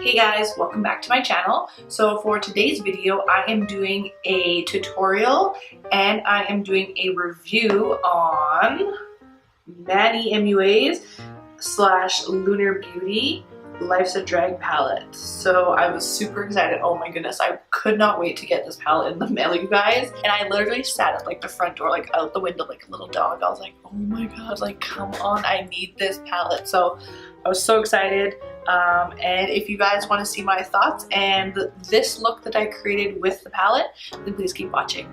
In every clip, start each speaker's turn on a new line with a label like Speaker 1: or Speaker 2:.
Speaker 1: Hey guys, welcome back to my channel. So for today's video, I am doing a tutorial and I am doing a review on Manny MUA's / Lunar Beauty Life's a Drag palette. So I was super excited. Oh my goodness, I could not wait to get this palette in the mail, you guys. And I literally sat at like the front door, like out the window like a little dog. I was like, oh my god, like come on, I need this palette. So I was so excited. And if you guys want to see my thoughts and this look that I created with the palette, then please keep watching.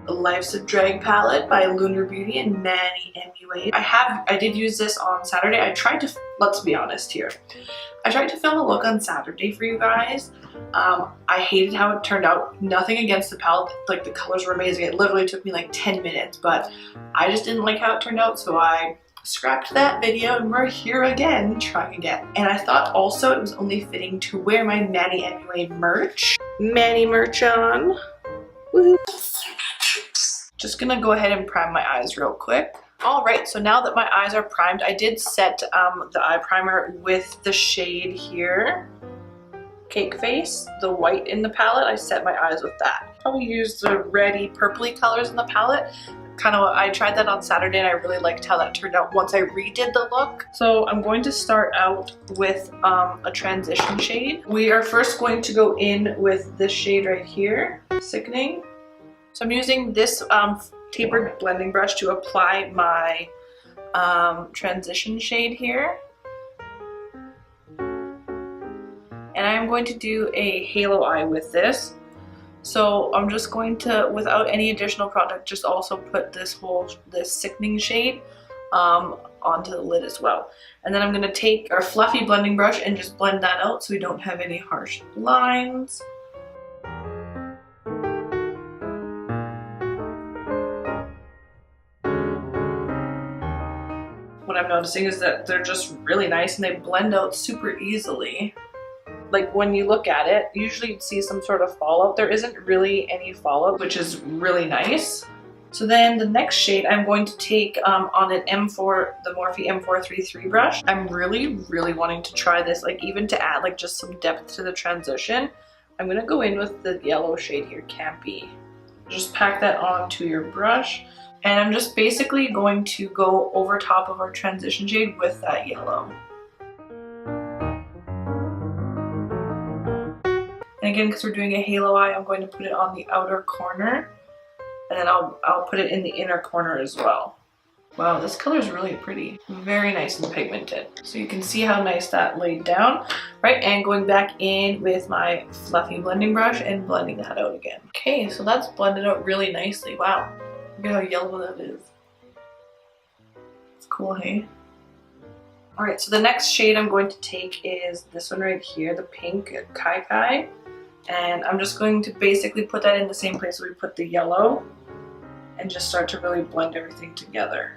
Speaker 1: Life's a Drag palette by Lunar Beauty and Manny MUA. I did use this on Saturday. Let's be honest here. I tried to film a look on Saturday for you guys. I hated how it turned out. Nothing against the palette, like the colors were amazing. It literally took me like 10 minutes, but I just didn't like how it turned out, so I scrapped that video and we're here again, trying again. And I thought also it was only fitting to wear my Manny MUA merch. Manny merch on. Woohoo. Just gonna go ahead and prime my eyes real quick. Alright, so now that my eyes are primed, I did set the eye primer with the shade here, Cake Face, the white in the palette. I set my eyes with that. Probably use the reddy purpley colors in the palette. I tried that on Saturday and I really liked how that turned out once I redid the look. So I'm going to start out with a transition shade. We are first going to go in with this shade right here, Sickening. So I'm using this tapered blending brush to apply my transition shade here. And I'm going to do a halo eye with this. So I'm just going to, without any additional product, just also put this Sickening shade onto the lid as well. And then I'm going to take our fluffy blending brush and just blend that out so we don't have any harsh lines. What I'm noticing is that they're just really nice and they blend out super easily. Like when you look at it, usually you'd see some sort of fallout. There isn't really any fallout, which is really nice. So then the next shade I'm going to take on an M4, the Morphe M433 brush. I'm really wanting to try this, like even to add like just some depth to the transition. I'm gonna go in with the yellow shade here, Campy. Just pack that onto your brush. And I'm just basically going to go over top of our transition shade with that yellow. And again, because we're doing a halo eye, I'm going to put it on the outer corner. And then I'll put it in the inner corner as well. Wow, this color is really pretty. Very nice and pigmented. So you can see how nice that laid down. Right, and going back in with my fluffy blending brush and blending that out again. Okay, so that's blended out really nicely. Wow. Look at how yellow that is. It's cool, hey? Alright, so the next shade I'm going to take is this one right here, the pink Kai Kai. And I'm just going to basically put that in the same place where we put the yellow and just start to really blend everything together.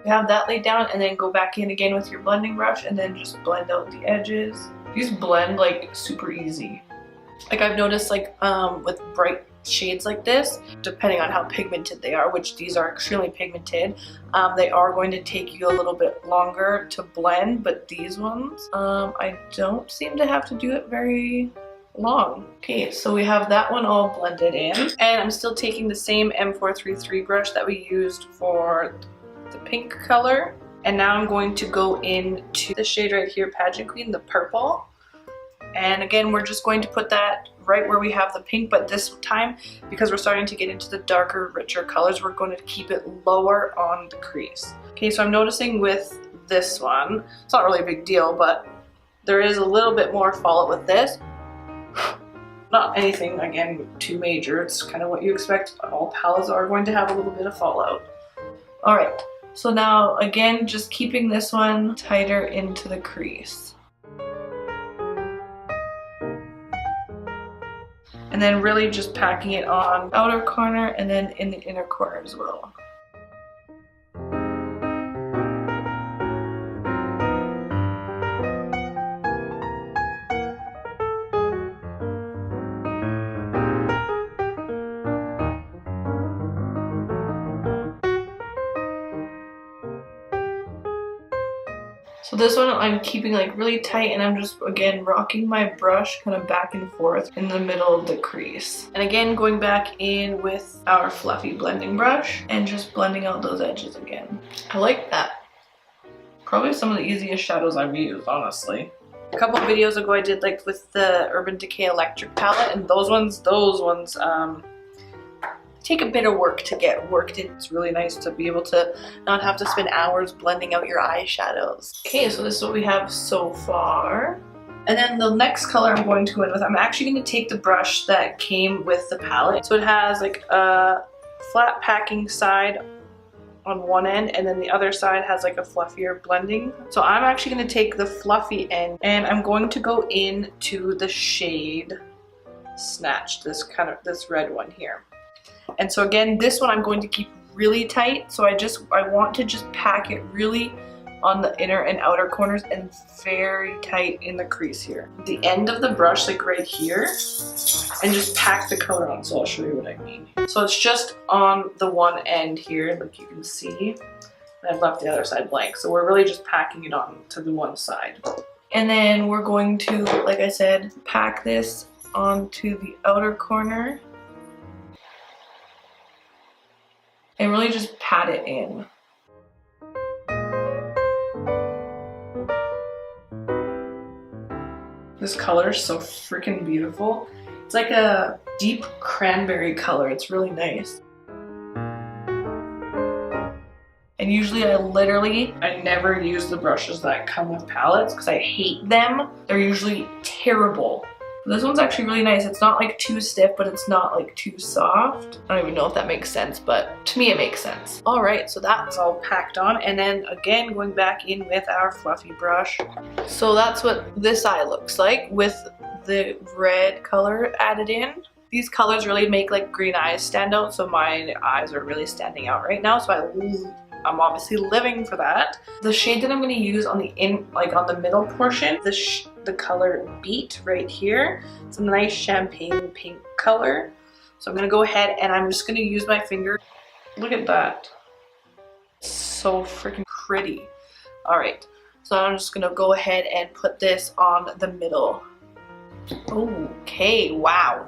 Speaker 1: You have that laid down and then go back in again with your blending brush and then just blend out the edges. These blend like super easy. Like I've noticed like with bright shades like this, depending on how pigmented they are, which these are extremely pigmented, they are going to take you a little bit longer to blend, but these ones, I don't seem to have to do it very long. Okay, so we have that one all blended in. And I'm still taking the same M433 brush that we used for the pink color. And now I'm going to go into the shade right here, Pageant Queen, the purple. And again, we're just going to put that right where we have the pink, but this time, because we're starting to get into the darker, richer colors, we're going to keep it lower on the crease. Okay, so I'm noticing with this one, it's not really a big deal, but there is a little bit more fallout with this. Not anything, again, too major. It's kind of what you expect. All palettes are going to have a little bit of fallout. All right, so now, again, just keeping this one tighter into the crease. And then really just packing it on outer corner and then in the inner corner as well. So this one I'm keeping like really tight, and I'm just again rocking my brush kind of back and forth in the middle of the crease. And again going back in with our fluffy blending brush and just blending out those edges again. I like that. Probably some of the easiest shadows I've used, honestly. A couple of videos ago I did like with the Urban Decay Electric palette, and those ones take a bit of work to get worked in. It's really nice to be able to not have to spend hours blending out your eyeshadows. Okay, so this is what we have so far. And then the next color I'm going to go in with, I'm actually going to take the brush that came with the palette. So it has like a flat packing side on one end, and then the other side has like a fluffier blending. So I'm actually going to take the fluffy end, and I'm going to go into the shade Snatched, this red one here. And so again, this one I'm going to keep really tight. So I want to just pack it really on the inner and outer corners and very tight in the crease here. The end of the brush, like right here, and just pack the color on. So I'll show you what I mean. So it's just on the one end here, like you can see. And I've left the other side blank. So we're really just packing it on to the one side. And then we're going to, like I said, pack this onto the outer corner. And really just pat it in. This color is so freaking beautiful. It's like a deep cranberry color. It's really nice. And usually I never use the brushes that come with palettes because I hate them. They're usually terrible. This one's actually really nice. It's not like too stiff, but it's not like too soft. I don't even know if that makes sense, but to me it makes sense. All right, so that's all packed on. And then again, going back in with our fluffy brush. So that's what this eye looks like with the red color added in. These colors really make like green eyes stand out. So my eyes are really standing out right now. So I'm obviously living for that. The shade that I'm going to use on the middle portion, the color Beat right here. It's a nice champagne pink color. So I'm going to go ahead and I'm just going to use my finger. Look at that. So freaking pretty. All right. So I'm just going to go ahead and put this on the middle. Okay, wow.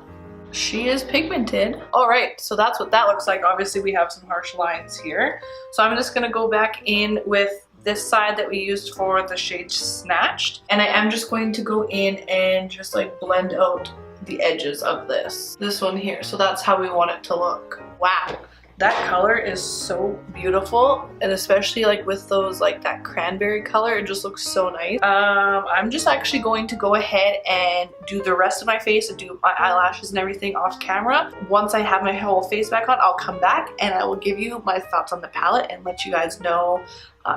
Speaker 1: She is pigmented. All right, so that's what that looks like. Obviously we have some harsh lines here. So I'm just gonna go back in with this side that we used for the shade Snatched. And I am just going to go in and just like blend out the edges of this one here. So that's how we want it to look. Wow. That color is so beautiful, and especially like with those like that cranberry color, it just looks so nice. I'm just actually going to go ahead and do the rest of my face and do my eyelashes and everything off camera. Once I have my whole face back on, I'll come back and I will give you my thoughts on the palette and let you guys know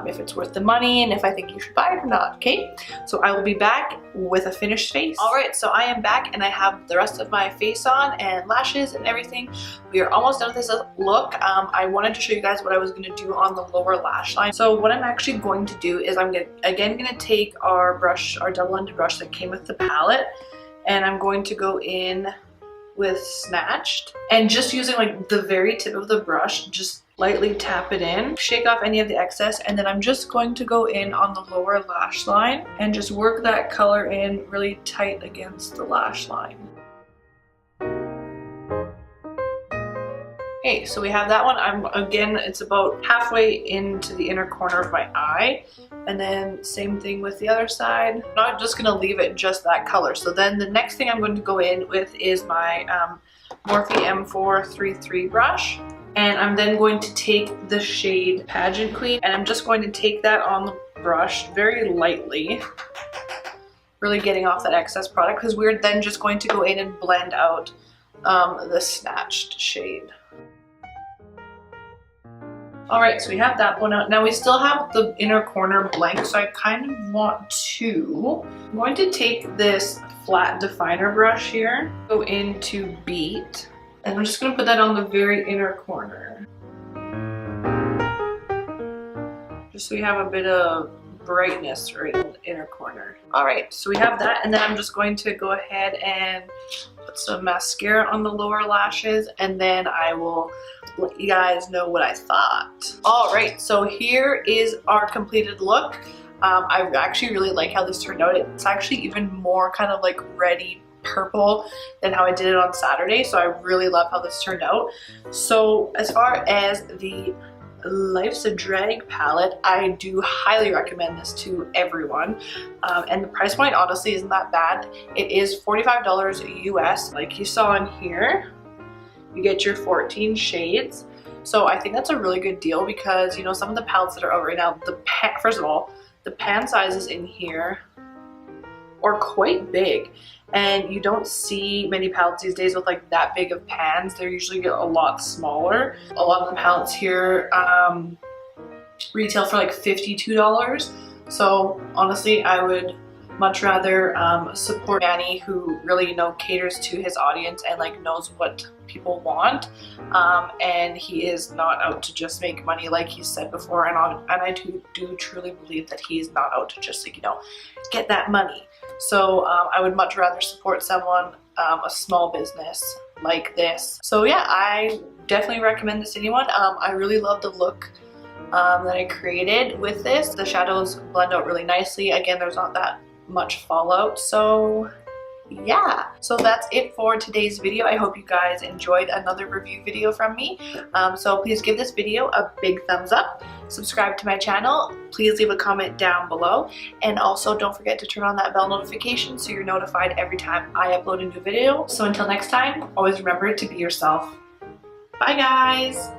Speaker 1: if it's worth the money and if I think you should buy it or not, okay? So I will be back with a finished face. All right, so I am back and I have the rest of my face on and lashes and everything. We are almost done with this look. I wanted to show you guys what I was gonna do on the lower lash line. So what I'm actually going to do is I'm gonna take our brush, our double-ended brush that came with the palette, and I'm going to go in with Snatched and just using like the very tip of the brush, just lightly tap it in, shake off any of the excess, and then I'm just going to go in on the lower lash line and just work that color in really tight against the lash line. Okay, so we have that one. Again, it's about halfway into the inner corner of my eye. And then same thing with the other side. I'm not just gonna leave it just that color. So then the next thing I'm going to go in with is my Morphe M433 brush. And I'm then going to take the shade Pageant Queen, and I'm just going to take that on the brush very lightly, really getting off that excess product, because we're then just going to go in and blend out the Snatched shade. Alright, so we have that one out. Now we still have the inner corner blank, so I kind of want to... I'm going to take this flat definer brush here, go into Beat, and I'm just going to put that on the very inner corner. Just so we have a bit of brightness right in the inner corner. Alright, so we have that, and then I'm just going to go ahead and put some mascara on the lower lashes, and then I will let you guys know what I thought. Alright, so here is our completed look. I actually really like how this turned out. It's actually even more kind of like reddy purple than how I did it on Saturday, so I really love how this turned out. So as far as the Life's a Drag palette, I do highly recommend this to everyone, and the price point honestly isn't that bad. It is $45 US. Like you saw in here, you get your 14 shades, so I think that's a really good deal, because you know, some of the palettes that are out right now, first of all, the pan sizes in here are quite big, and you don't see many palettes these days with like that big of pans. They're usually a lot smaller. A lot of the palettes here retail for like $52. So honestly, I would much rather support Manny, who really caters to his audience and like knows what people want, and he is not out to just make money, like he said before, and I do truly believe that he is not out to just like, you know, get that money. So I would much rather support someone, a small business like this. So yeah, I definitely recommend this to anyone. I really love the look that I created with this. The shadows blend out really nicely. Again, there's not that much fallout, so yeah. So that's it for today's video. I hope you guys enjoyed another review video from me. So please give this video a big thumbs up, subscribe to my channel, please leave a comment down below, and also don't forget to turn on that bell notification so you're notified every time I upload a new video. So until next time, always remember to be yourself. Bye guys!